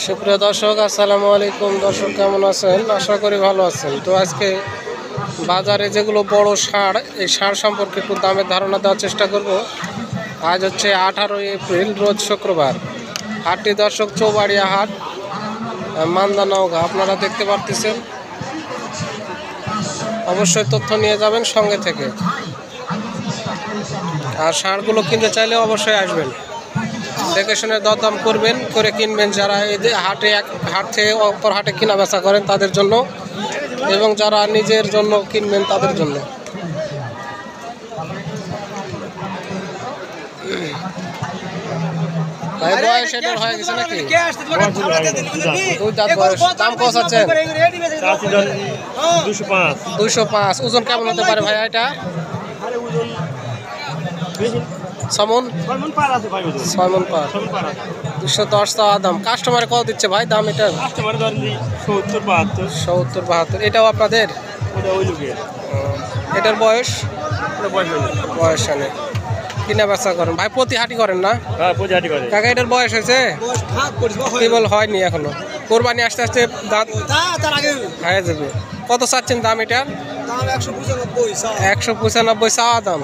সুপ্রিয় দর্শক, আসসালামু আলাইকুম। দর্শক কেমন আছেন? আশা করি ভালো আছেন। তো আজকে বাজারে যেগুলো বড় ষাঁড়, এই ষাঁড় সম্পর্কে একটু দামের ধারণা দেওয়ার চেষ্টা করব। আজ হচ্ছে 18 এপ্রিল, রোজ শুক্রবার। হাটটি দর্শক চৌবাড়িয়া হাট, মান্দা নওগাঁ। আপনারা দেখতে পারতেছেন। অবশ্যই তথ্য নিয়ে যাবেন সঙ্গে থেকে। আর ষাঁড়গুলো কিনতে চাইলে অবশ্যই আসবেন, দেখে শুনে দরদাম করবেন, করে কিনবেন। যারা এই হাট থেকে অপর হাটে কেনা বেচা করেন তাদের জন্য, এবং যারা নিজের জন্য কিনবেন তাদের জন্য। ভাই বয়স এটার হয়ে গেছে নাকি? দুই দাঁত বয়স। দাম কত আছেন? 205। ওজন কেমন হতে পারে ভাই এটা? 6 মণ পার। 210 চাওয়া দাম। কাস্টমারে কত দিচ্ছে ভাই দাম এটা? 70-72। এটাও আপনাদের? এটার বয়স নেই। কিনা বেচা করেন ভাই? প্রতি হাটি করেন না? কাকা এটার বয়স হয়েছে? কেবল হয়নি এখনো। কোরবানি আস্তে আস্তে দাঁত হয়ে যাবে। কত চাচ্ছেন দাম এটার? 195 চাওয়া দাম।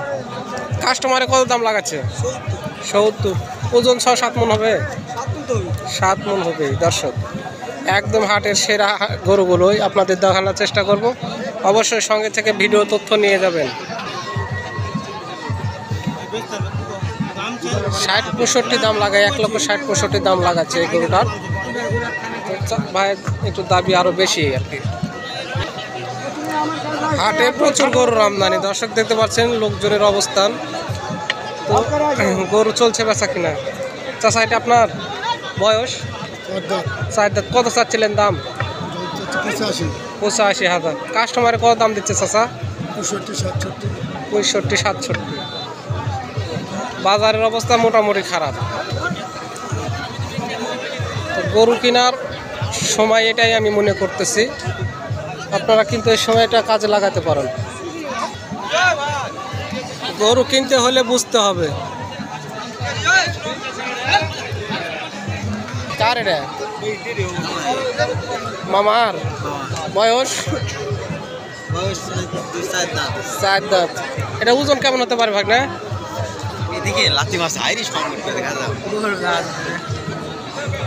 কাস্টমারে কত দাম লাগাচ্ছে? 70। ওজন 6-7 মণ হবে? 7 মণ হবে। দর্শক, একদম হাটের সেরা গরুগুলোই আপনাদের দেখানোর চেষ্টা করব। অবশ্যই সঙ্গে থেকে ভিডিও তথ্য নিয়ে যাবেন। 60-65 দাম লাগায়, 1,60,65 দাম লাগাচ্ছে এই গরুটার। ভাই একটু দাবি আরো বেশি আর কি। হাটে প্রচুর গরুর আমদানি। দর্শক দেখতে পাচ্ছেন লোকজনের অবস্থান। তো গরু চলছে বেচা কিনা। চাচা এটা আপনার বয়স? 4 দাঁত। কত চাচ্ছিলেন দাম? 85,000। কাস্টমারে কত দাম দিচ্ছে চাচা? 65-67। বাজারের অবস্থা মোটামুটি খারাপ। তো গরু কেনার সময় এটাই আমি মনে করতেছি। আপনারা কিন্তু এই সময়টা কাজে লাগাতে পারেন। গরু কিনতে হলে বুঝতে হবে। কার এটা? মামার। বয়স 4 দাঁত। এটা ওজন কেমন হতে পারে ভাগনা?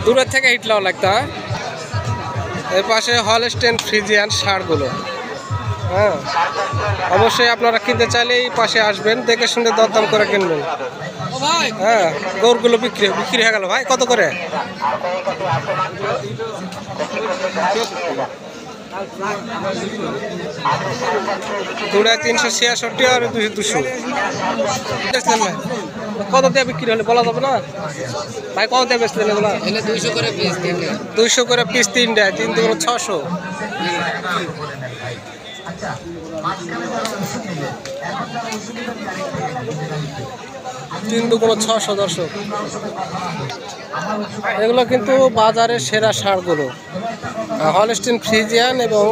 দূরের থেকে হিটলাও লাগতো। এর পাশে হলস্টেইন ফ্রিজিয়ান ষাঁড়গুলো। হ্যাঁ, অবশ্যই আপনারা কিনতে চাইলে এই পাশে আসবেন, দেখে শুনে দরদাম করে কিনবেন। হ্যাঁ, গরুগুলো বিক্রি হয়ে গেল ভাই। কত করে? দুটায় 366 আর 200। ভাই কত দিয়ে বিক্রি হলে বলা যাবে না ভাই? কত দিয়ে বেচলেন এগুলো? 200 করে পিস। 3টায় 3 দুগুণ 600। 3 দুগুণ 600। দর্শক, এগুলো কিন্তু বাজারের সেরা ষাঁড়গুলো। হলস্টেইন ফ্রিজিয়ান এবং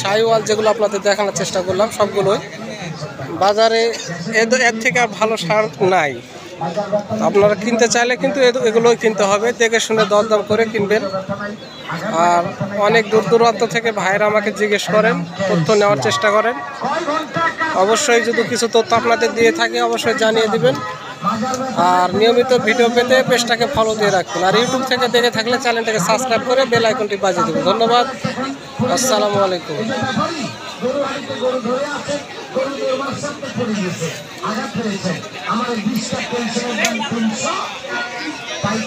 শাহিওয়াল যেগুলো আপনাদের দেখানোর চেষ্টা করলাম, সবগুলোই বাজারে এর থেকে আর ভালো ষাঁড় নাই। আপনারা কিনতে চাইলে কিন্তু এগুলোই কিনতে হবে, দেখে শুনে দরদাম করে কিনবেন। আর অনেক দূর দূরান্ত থেকে ভাইরা আমাকে জিজ্ঞেস করেন, তথ্য নেওয়ার চেষ্টা করেন। অবশ্যই যদি কিছু তথ্য আপনাদের দিয়ে থাকে অবশ্যই জানিয়ে দিবেন। আর নিয়মিত ভিডিও পেতে পেজটাকে ফলো দিয়ে রাখবেন। আর ইউটিউব থেকে দেখে থাকলে চ্যানেলটাকে সাবস্ক্রাইব করে বেল আইকনটি বাজিয়ে দেবেন। ধন্যবাদ। আসসালামু আলাইকুম।